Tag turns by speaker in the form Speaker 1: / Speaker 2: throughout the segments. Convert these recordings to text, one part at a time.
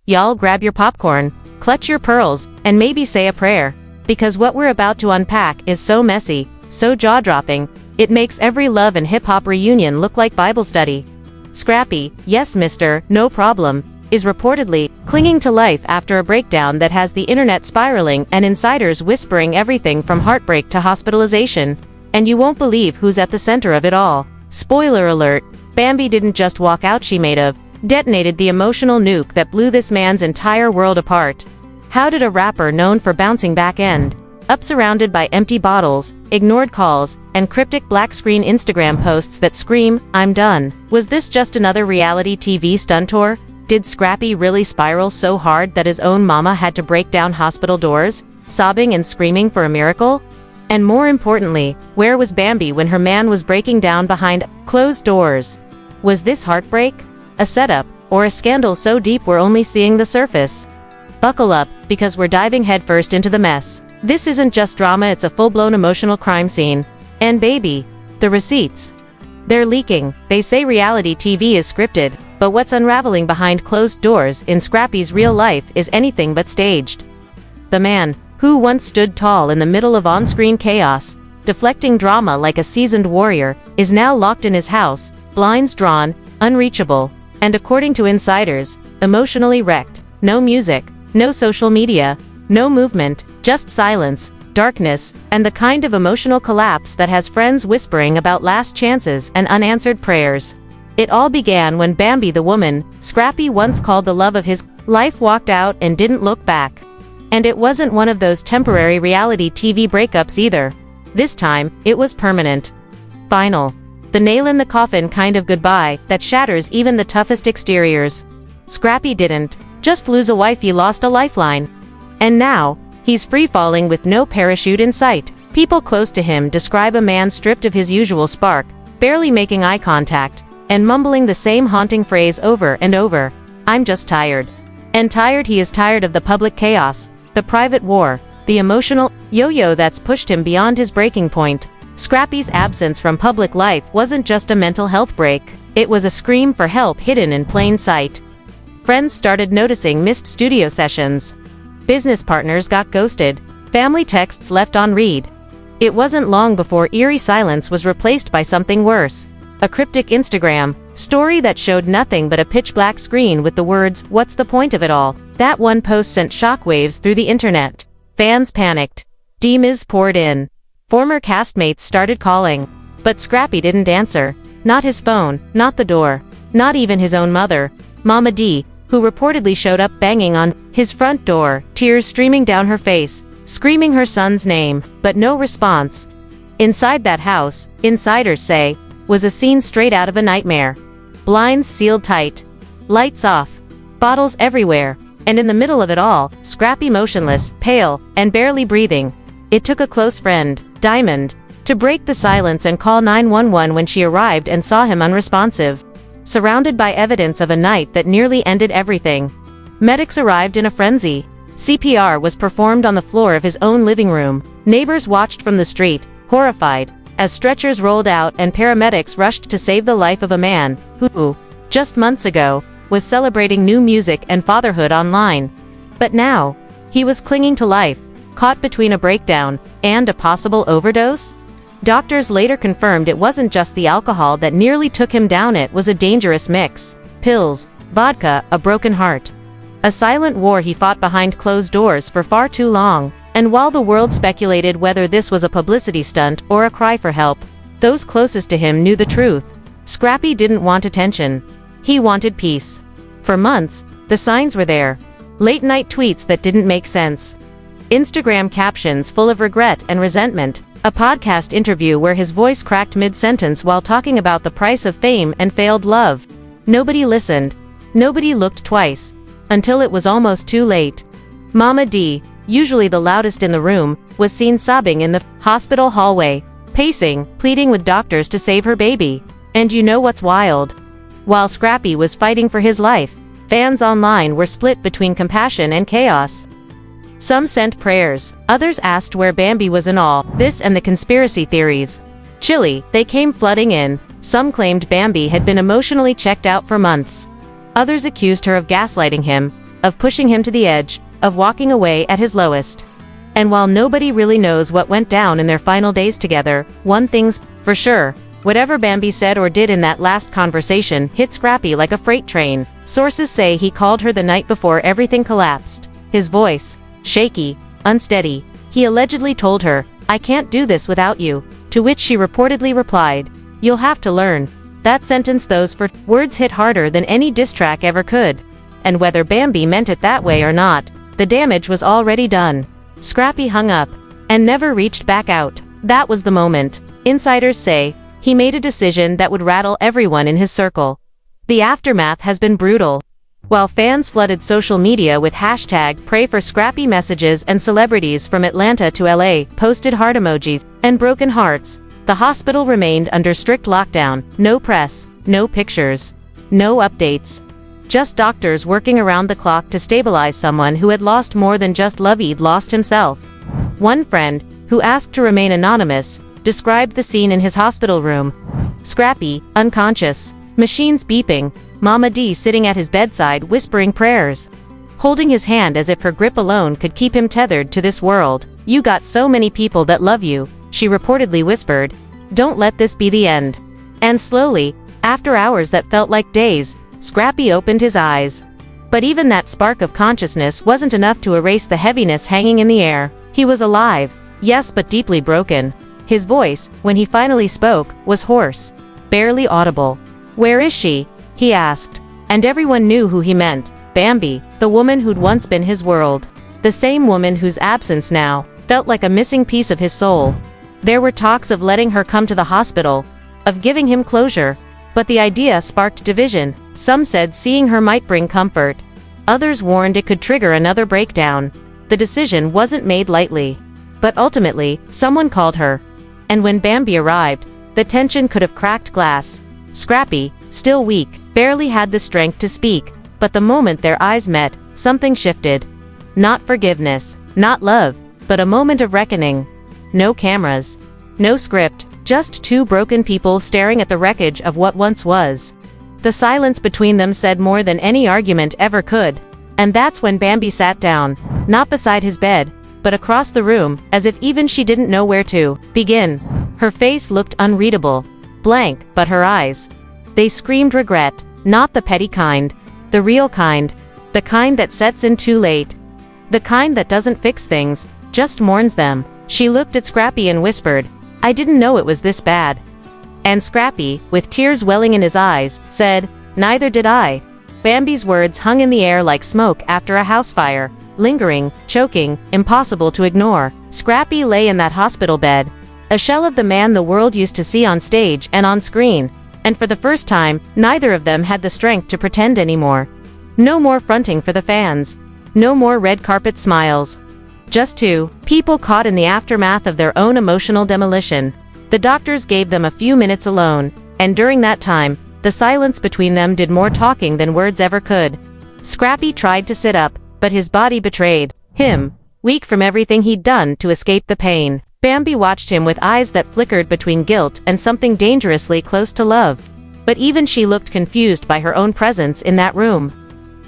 Speaker 1: Y'all grab your popcorn, clutch your pearls, and maybe say a prayer. Because what we're about to unpack is so messy, so jaw-dropping, it makes every love and hip-hop reunion look like Bible study. Scrappy, yes mister, no problem, is reportedly clinging to life after a breakdown that has the internet spiraling and insiders whispering everything from heartbreak to hospitalization. And you won't believe who's at the center of it all. Spoiler alert, Bambi didn't just walk out, she detonated the emotional nuke that blew this man's entire world apart. How did a rapper known for bouncing back end up surrounded by empty bottles, ignored calls, and cryptic black screen Instagram posts that scream, "I'm done"? Was this just another reality TV stunt tour? Did Scrappy really spiral so hard that his own mama had to break down hospital doors, sobbing and screaming for a miracle? And more importantly, where was Bambi when her man was breaking down behind closed doors? Was this heartbreak, a setup, or a scandal so deep we're only seeing the surface? Buckle up, because we're diving headfirst into the mess. This isn't just drama, it's a full-blown emotional crime scene. And baby, the receipts. They're leaking. They say reality TV is scripted, but what's unraveling behind closed doors in Scrappy's real life is anything but staged. The man, who once stood tall in the middle of on-screen chaos, deflecting drama like a seasoned warrior, is now locked in his house, blinds drawn, unreachable, and according to insiders, emotionally wrecked. No music, no social media, no movement, just silence, darkness, and the kind of emotional collapse that has friends whispering about last chances and unanswered prayers. It all began when Bambi, the woman Scrappy once called the love of his life, walked out and didn't look back. And it wasn't one of those temporary reality TV breakups either. This time, it was permanent. Final. The nail-in-the-coffin kind of goodbye that shatters even the toughest exteriors. Scrappy didn't just lose a wife, he lost a lifeline. And now, he's free-falling with no parachute in sight. People close to him describe a man stripped of his usual spark, barely making eye contact, and mumbling the same haunting phrase over and over, "I'm just tired." And tired he is, tired of the public chaos, the private war, the emotional yo-yo that's pushed him beyond his breaking point. Scrappy's absence from public life wasn't just a mental health break, it was a scream for help hidden in plain sight. Friends started noticing missed studio sessions. Business partners got ghosted, family texts left on read. It wasn't long before eerie silence was replaced by something worse. A cryptic Instagram story that showed nothing but a pitch-black screen with the words, "What's the point of it all?" That one post sent shockwaves through the internet. Fans panicked. DMs poured in. Former castmates started calling. But Scrappy didn't answer. Not his phone, not the door, not even his own mother, Mama D, who reportedly showed up banging on his front door, tears streaming down her face, screaming her son's name, but no response. Inside that house, insiders say, was a scene straight out of a nightmare. Blinds sealed tight, lights off, bottles everywhere, and in the middle of it all, Scrappy motionless, pale, and barely breathing. It took a close friend, Diamond, to break the silence and call 911 when she arrived and saw him unresponsive, surrounded by evidence of a night that nearly ended everything. Medics arrived in a frenzy. CPR was performed on the floor of his own living room. Neighbors watched from the street, horrified, as stretchers rolled out and paramedics rushed to save the life of a man who, just months ago, was celebrating new music and fatherhood online. But now, he was clinging to life, caught between a breakdown and a possible overdose? Doctors later confirmed it wasn't just the alcohol that nearly took him down, it was a dangerous mix. Pills, vodka, a broken heart. A silent war he fought behind closed doors for far too long. And while the world speculated whether this was a publicity stunt or a cry for help, those closest to him knew the truth. Scrappy didn't want attention. He wanted peace. For months, the signs were there. Late-night tweets that didn't make sense. Instagram captions full of regret and resentment. A podcast interview where his voice cracked mid-sentence while talking about the price of fame and failed love. Nobody listened. Nobody looked twice. Until it was almost too late. Mama D, usually the loudest in the room, was seen sobbing in the hospital hallway, pacing, pleading with doctors to save her baby. And you know what's wild? While Scrappy was fighting for his life, fans online were split between compassion and chaos. Some sent prayers, others asked where Bambi was in all this, and the conspiracy theories. Chilly, they came flooding in. Some claimed Bambi had been emotionally checked out for months. Others accused her of gaslighting him, of pushing him to the edge, of walking away at his lowest. And while nobody really knows what went down in their final days together, one thing's for sure. Whatever Bambi said or did in that last conversation hit Scrappy like a freight train. Sources say he called her the night before everything collapsed. His voice, shaky, unsteady. He allegedly told her, "I can't do this without you," to which she reportedly replied, "You'll have to learn." That sentence, those four words hit harder than any diss track ever could. And whether Bambi meant it that way or not, the damage was already done. Scrappy hung up, and never reached back out. That was the moment. Insiders say, he made a decision that would rattle everyone in his circle. The aftermath has been brutal. While fans flooded social media with #PrayForScrappy messages and celebrities from Atlanta to LA posted heart emojis and broken hearts, the hospital remained under strict lockdown. No press, no pictures, no updates. Just doctors working around the clock to stabilize someone who had lost more than just love. He'd lost himself. One friend, who asked to remain anonymous, described the scene in his hospital room. Scrappy, unconscious, machines beeping, Mama D sitting at his bedside whispering prayers, holding his hand as if her grip alone could keep him tethered to this world. "You got so many people that love you," she reportedly whispered. "Don't let this be the end." And slowly, after hours that felt like days, Scrappy opened his eyes. But even that spark of consciousness wasn't enough to erase the heaviness hanging in the air. He was alive, yes, but deeply broken. His voice, when he finally spoke, was hoarse, barely audible. "Where is she?" he asked. And everyone knew who he meant. Bambi, the woman who'd once been his world. The same woman whose absence now felt like a missing piece of his soul. There were talks of letting her come to the hospital, of giving him closure. But the idea sparked division. Some said seeing her might bring comfort. Others warned it could trigger another breakdown. The decision wasn't made lightly. But ultimately, someone called her. And when Bambi arrived, the tension could have cracked glass. Scrappy, still weak, barely had the strength to speak. But the moment their eyes met, something shifted. Not forgiveness, not love, but a moment of reckoning. No cameras, no script, just two broken people staring at the wreckage of what once was. The silence between them said more than any argument ever could. And that's when Bambi sat down, not beside his bed, but across the room, as if even she didn't know where to begin. Her face looked unreadable, blank, but her eyes, they screamed regret, not the petty kind, the real kind, the kind that sets in too late, the kind that doesn't fix things, just mourns them. She looked at Scrappy and whispered, "I didn't know it was this bad." And Scrappy, with tears welling in his eyes, said, "Neither did I." Bambi's words hung in the air like smoke after a house fire, lingering, choking, impossible to ignore. Scrappy lay in that hospital bed, a shell of the man the world used to see on stage and on screen. And for the first time, neither of them had the strength to pretend anymore. No more fronting for the fans. No more red carpet smiles. Just two people caught in the aftermath of their own emotional demolition. The doctors gave them a few minutes alone, and during that time, the silence between them did more talking than words ever could. Scrappy tried to sit up, but his body betrayed him, weak from everything he'd done to escape the pain. Bambi watched him with eyes that flickered between guilt and something dangerously close to love. But even she looked confused by her own presence in that room.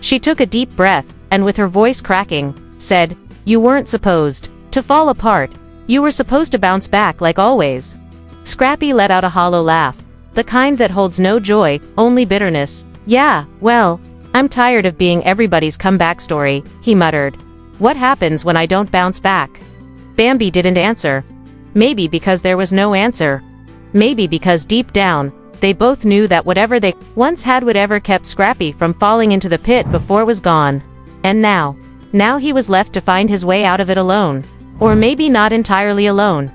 Speaker 1: She took a deep breath, and with her voice cracking, said, "You weren't supposed to fall apart. You were supposed to bounce back like always." Scrappy let out a hollow laugh, the kind that holds no joy, only bitterness. "Yeah, well, I'm tired of being everybody's comeback story," he muttered. "What happens when I don't bounce back?" Bambi didn't answer. Maybe because there was no answer. Maybe because deep down, they both knew that whatever they once had would ever kept Scrappy from falling into the pit before was gone. And now he was left to find his way out of it alone. Or maybe not entirely alone.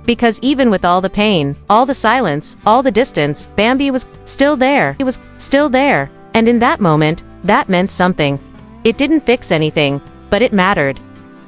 Speaker 1: Because even with all the pain, all the silence, all the distance, Bambi was still there. He was still there. And in that moment, that meant something. It didn't fix anything, but it mattered.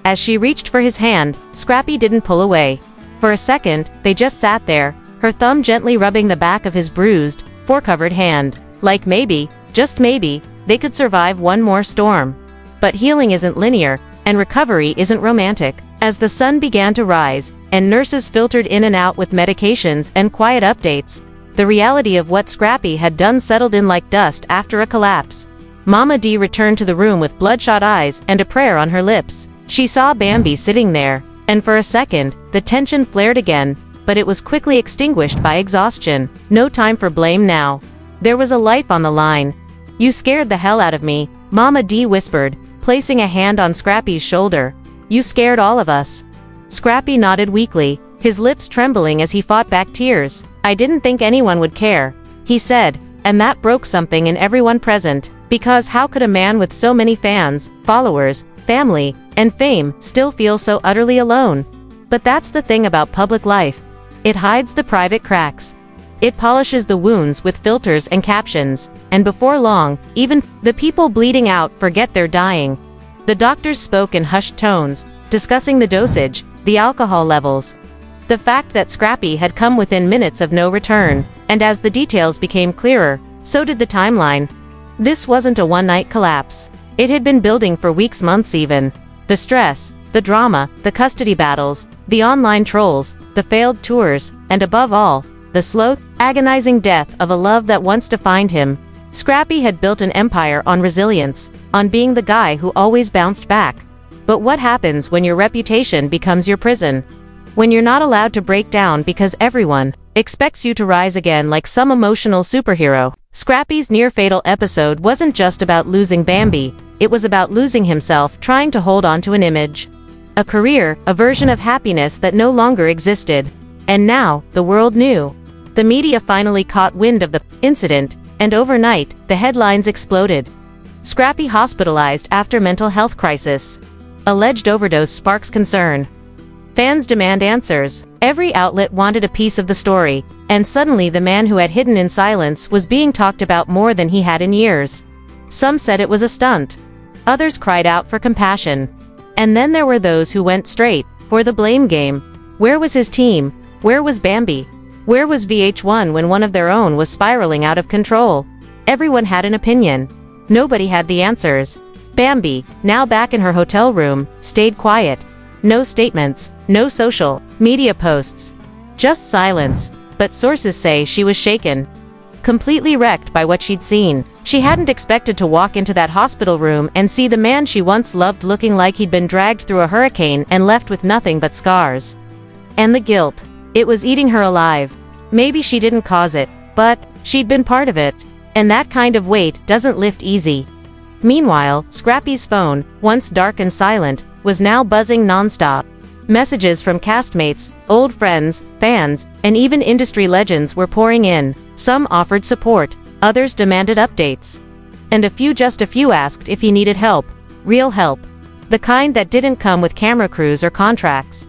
Speaker 1: As she reached for his hand, Scrappy didn't pull away. For a second, they just sat there, her thumb gently rubbing the back of his bruised, fur-covered hand. Like maybe, just maybe, they could survive one more storm. But healing isn't linear, and recovery isn't romantic. As the sun began to rise, and nurses filtered in and out with medications and quiet updates, the reality of what Scrappy had done settled in like dust after a collapse. Mama D returned to the room with bloodshot eyes and a prayer on her lips. She saw Bambi sitting there, and for a second, the tension flared again, but it was quickly extinguished by exhaustion. No time for blame now. There was a life on the line. "You scared the hell out of me," Mama D whispered, placing a hand on Scrappy's shoulder. "You scared all of us." Scrappy nodded weakly, his lips trembling as he fought back tears. "I didn't think anyone would care," he said, and that broke something in everyone present, because how could a man with so many fans, followers, family, and fame still feel so utterly alone? But that's the thing about public life. It hides the private cracks. It polishes the wounds with filters and captions, and before long, even the people bleeding out forget they're dying. The doctors spoke in hushed tones, discussing the dosage, the alcohol levels, the fact that Scrappy had come within minutes of no return, and as the details became clearer, so did the timeline. This wasn't a one-night collapse. It had been building for weeks, months even. The stress, the drama, the custody battles, the online trolls, the failed tours, and above all, the slow, agonizing death of a love that once defined him. Scrappy had built an empire on resilience, on being the guy who always bounced back. But what happens when your reputation becomes your prison? When you're not allowed to break down because everyone expects you to rise again like some emotional superhero? Scrappy's near-fatal episode wasn't just about losing Bambi, it was about losing himself trying to hold on to an image. A career, a version of happiness that no longer existed. And now, the world knew. The media finally caught wind of the incident, and overnight, the headlines exploded. Scrappy hospitalized after mental health crisis. Alleged overdose sparks concern. Fans demand answers. Every outlet wanted a piece of the story, and suddenly the man who had hidden in silence was being talked about more than he had in years. Some said it was a stunt. Others cried out for compassion. And then there were those who went straight for the blame game. Where was his team? Where was Bambi? Where was VH1 when one of their own was spiraling out of control? Everyone had an opinion. Nobody had the answers. Bambi, now back in her hotel room, stayed quiet. No statements, no social media posts. Just silence. But sources say she was shaken. Completely wrecked by what she'd seen. She hadn't expected to walk into that hospital room and see the man she once loved looking like he'd been dragged through a hurricane and left with nothing but scars. And the guilt. It was eating her alive. Maybe she didn't cause it, but she'd been part of it. And that kind of weight doesn't lift easy. Meanwhile, Scrappy's phone, once dark and silent, was now buzzing nonstop. Messages from castmates, old friends, fans, and even industry legends were pouring in. Some offered support, others demanded updates. And just a few asked if he needed help. Real help. The kind that didn't come with camera crews or contracts.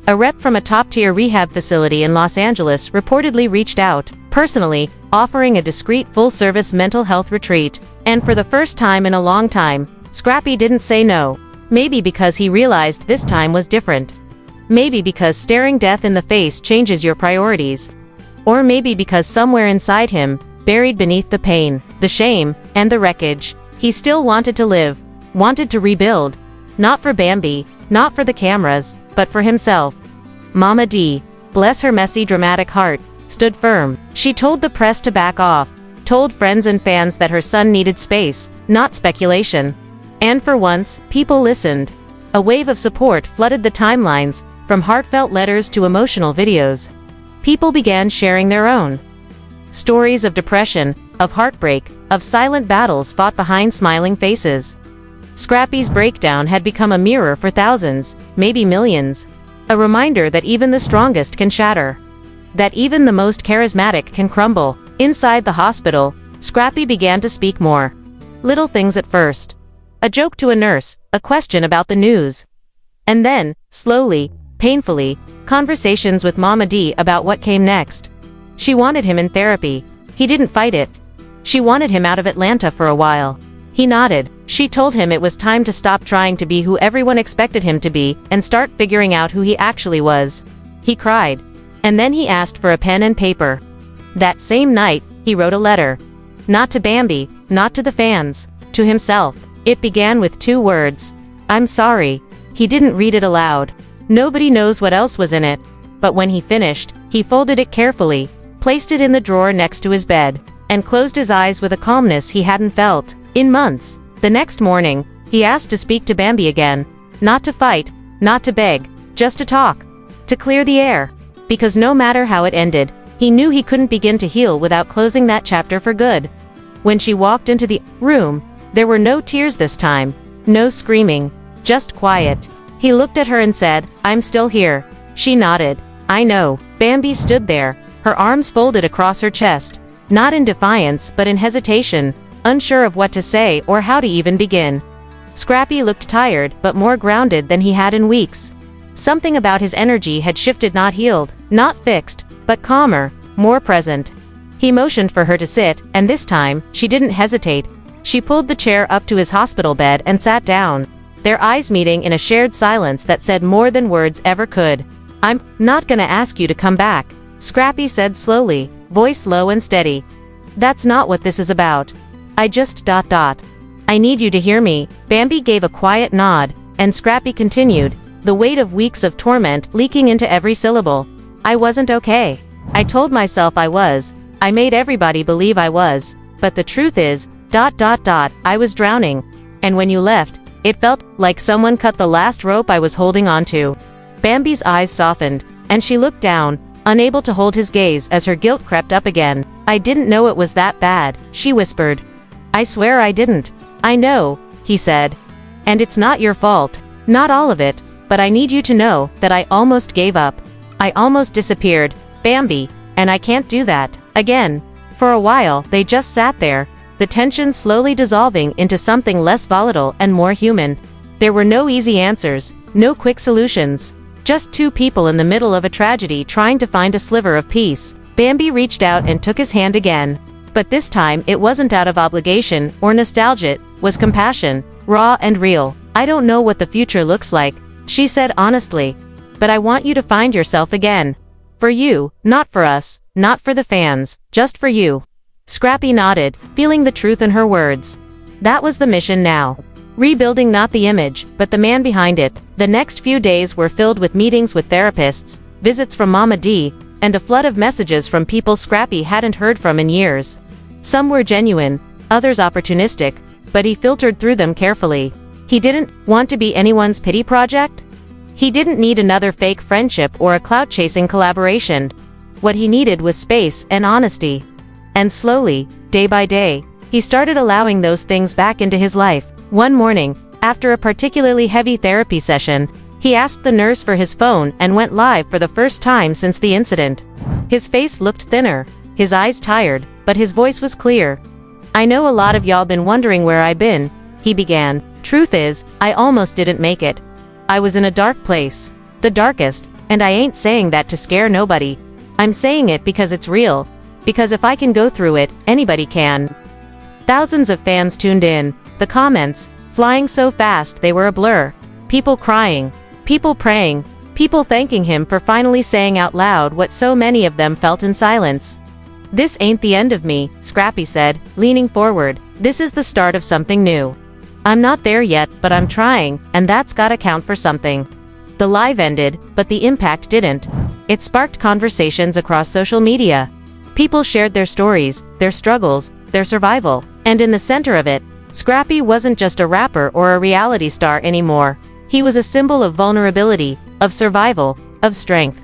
Speaker 1: A rep from a top-tier rehab facility in Los Angeles reportedly reached out, personally, offering a discreet full-service mental health retreat. And for the first time in a long time, Scrappy didn't say no. Maybe because he realized this time was different. Maybe because staring death in the face changes your priorities. Or maybe because somewhere inside him, buried beneath the pain, the shame, and the wreckage, he still wanted to live, wanted to rebuild. Not for Bambi, not for the cameras, but for himself. Mama D, bless her messy dramatic heart, stood firm. She told the press to back off, told friends and fans that her son needed space, not speculation. And for once, people listened. A wave of support flooded the timelines, from heartfelt letters to emotional videos. People began sharing their own stories of depression, of heartbreak, of silent battles fought behind smiling faces. Scrappy's breakdown had become a mirror for thousands, maybe millions. A reminder that even the strongest can shatter. That even the most charismatic can crumble. Inside the hospital, Scrappy began to speak more. Little things at first. A joke to a nurse, a question about the news. And then, slowly, painfully, conversations with Mama D about what came next. She wanted him in therapy. He didn't fight it. She wanted him out of Atlanta for a while. He nodded. She told him it was time to stop trying to be who everyone expected him to be and start figuring out who he actually was. He cried. And then he asked for a pen and paper. That same night, he wrote a letter. Not to Bambi, not to the fans, to himself. It began with 2 words. I'm sorry. He didn't read it aloud. Nobody knows what else was in it. But when he finished, he folded it carefully, placed it in the drawer next to his bed, and closed his eyes with a calmness he hadn't felt In months. The next morning, he asked to speak to Bambi again. Not to fight, not to beg, just to talk. To clear the air. Because no matter how it ended, he knew he couldn't begin to heal without closing that chapter for good. When she walked into the room, there were no tears this time, no screaming, just quiet. He looked at her and said, "I'm still here." She nodded. "I know." Bambi stood there, her arms folded across her chest, not in defiance but in hesitation, unsure of what to say or how to even begin. Scrappy looked tired but more grounded than he had in weeks. Something about his energy had shifted, not healed, not fixed, but calmer, more present. He motioned for her to sit, and this time, she didn't hesitate. She pulled the chair up to his hospital bed and sat down, their eyes meeting in a shared silence that said more than words ever could. "I'm not gonna ask you to come back," Scrappy said slowly, voice low and steady. "That's not what this is about. I just ... I need you to hear me." Bambi gave a quiet nod, and Scrappy continued, the weight of weeks of torment leaking into every syllable. "I wasn't okay. I told myself I was. I made everybody believe I was. But the truth is, ... I was drowning. And when you left, it felt like someone cut the last rope I was holding onto." Bambi's eyes softened, and she looked down, unable to hold his gaze as her guilt crept up again. "I didn't know it was that bad," she whispered. "I swear I didn't." "I know," he said. "And it's not your fault. Not all of it, but I need you to know that I almost gave up. I almost disappeared, Bambi, and I can't do that again." For a while, they just sat there, the tension slowly dissolving into something less volatile and more human. There were no easy answers, no quick solutions. Just two people in the middle of a tragedy trying to find a sliver of peace. Bambi reached out and took his hand again. But this time, it wasn't out of obligation or nostalgia, it was compassion, raw and real. "I don't know what the future looks like," she said honestly. "But I want you to find yourself again. For you, not for us, not for the fans, just for you." Scrappy nodded, feeling the truth in her words. That was the mission now. Rebuilding not the image, but the man behind it. The next few days were filled with meetings with therapists, visits from Mama D, and a flood of messages from people Scrappy hadn't heard from in years. Some were genuine, others opportunistic, but he filtered through them carefully. He didn't want to be anyone's pity project. He didn't need another fake friendship or a clout-chasing collaboration. What he needed was space and honesty. And slowly, day by day, he started allowing those things back into his life. One morning, after a particularly heavy therapy session, he asked the nurse for his phone and went live for the first time since the incident. His face looked thinner, his eyes tired, but his voice was clear. "I know a lot of y'all been wondering where I been," he began. "Truth is, I almost didn't make it. I was in a dark place. The darkest, and I ain't saying that to scare nobody. I'm saying it because it's real. Because if I can go through it, anybody can." Thousands of fans tuned in, the comments flying so fast they were a blur. People crying, people praying, people thanking him for finally saying out loud what so many of them felt in silence. "This ain't the end of me," Scrappy said, leaning forward. "This is the start of something new. I'm not there yet, but I'm trying, and that's gotta count for something." The live ended, but the impact didn't. It sparked conversations across social media. People shared their stories, their struggles, their survival, and in the center of it, Scrappy wasn't just a rapper or a reality star anymore. He was a symbol of vulnerability, of survival, of strength.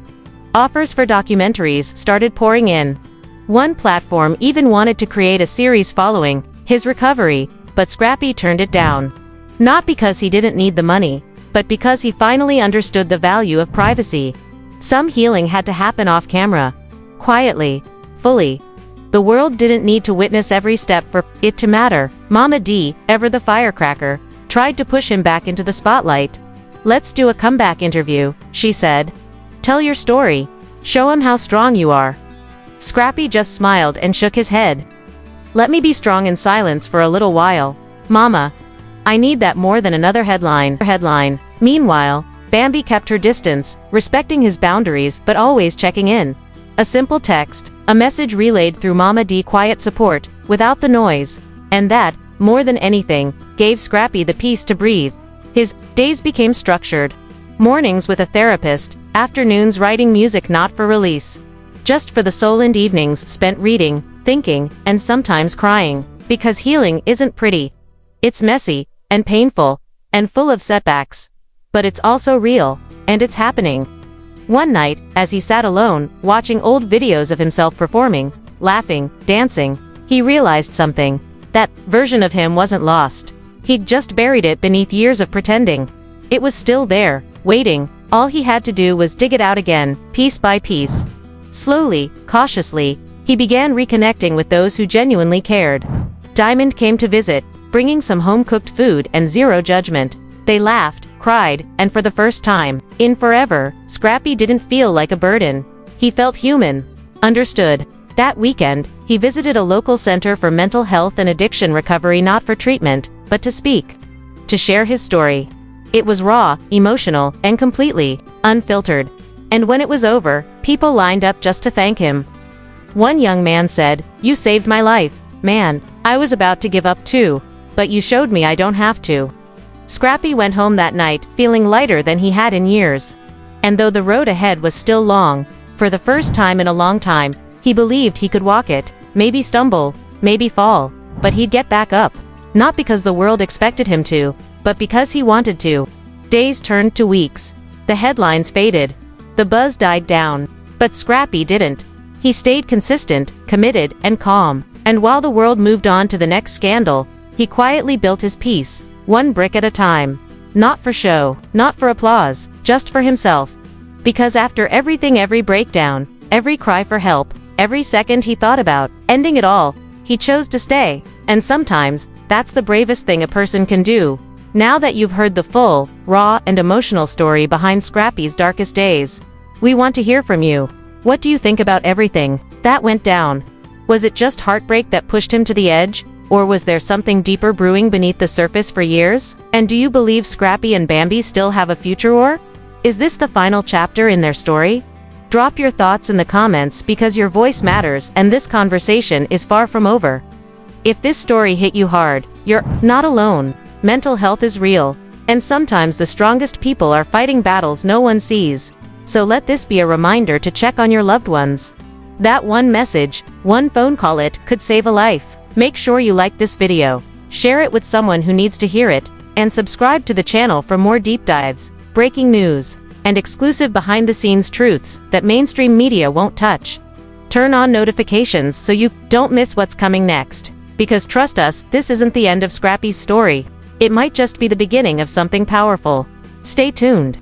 Speaker 1: Offers for documentaries started pouring in. One platform even wanted to create a series following his recovery, but Scrappy turned it down. Not because he didn't need the money, but because he finally understood the value of privacy. Some healing had to happen off camera. Quietly. Fully. The world didn't need to witness every step for it to matter. Mama D, ever the firecracker, tried to push him back into the spotlight. "Let's do a comeback interview," she said. "Tell your story. Show him how strong you are." Scrappy just smiled and shook his head. "Let me be strong in silence for a little while, Mama. I need that more than another headline." Meanwhile, Bambi kept her distance, respecting his boundaries but always checking in. A simple text, a message relayed through Mama D, quiet support, without the noise. And that, more than anything, gave Scrappy the peace to breathe. His days became structured. Mornings with a therapist, afternoons writing music not for release. Just for the soul, and evenings spent reading, thinking, and sometimes crying. Because healing isn't pretty, It's messy, and painful, and full of setbacks. But it's also real, and it's happening. One night, as he sat alone, watching old videos of himself performing, laughing, dancing, he realized something. That version of him wasn't lost. He'd just buried it beneath years of pretending. It was still there, waiting. All he had to do was dig it out again, piece by piece. Slowly, cautiously, he began reconnecting with those who genuinely cared. Diamond came to visit, bringing some home-cooked food and zero judgment. They laughed, cried, and for the first time, in forever, Scrappy didn't feel like a burden. He felt human. Understood. That weekend, he visited a local center for mental health and addiction recovery, not for treatment, but to speak. To share his story. It was raw, emotional, and completely unfiltered. And when it was over, people lined up just to thank him. One young man said, "You saved my life, man. I was about to give up too, but you showed me I don't have to." Scrappy went home that night, feeling lighter than he had in years. And though the road ahead was still long, for the first time in a long time, he believed he could walk it, maybe stumble, maybe fall, but he'd get back up. Not because the world expected him to, but because he wanted to. Days turned to weeks. The headlines faded. The buzz died down. But Scrappy didn't. He stayed consistent, committed, and calm. And while the world moved on to the next scandal, he quietly built his peace, one brick at a time. Not for show, not for applause, just for himself. Because after everything, every breakdown, every cry for help, every second he thought about ending it all, he chose to stay. And sometimes, that's the bravest thing a person can do. Now that you've heard the full, raw, and emotional story behind Scrappy's darkest days, we want to hear from you. What do you think about everything that went down? Was it just heartbreak that pushed him to the edge? Or was there something deeper brewing beneath the surface for years? And do you believe Scrappy and Bambi still have a future, or is this the final chapter in their story? Drop your thoughts in the comments, because your voice matters and this conversation is far from over. If this story hit you hard, you're not alone. Mental health is real, and sometimes the strongest people are fighting battles no one sees. So let this be a reminder to check on your loved ones. That one message, one phone call, it could save a life. Make sure you like this video, share it with someone who needs to hear it, and subscribe to the channel for more deep dives, breaking news, and exclusive behind-the-scenes truths that mainstream media won't touch. Turn on notifications so you don't miss what's coming next. Because trust us, this isn't the end of Scrappy's story. It might just be the beginning of something powerful. Stay tuned.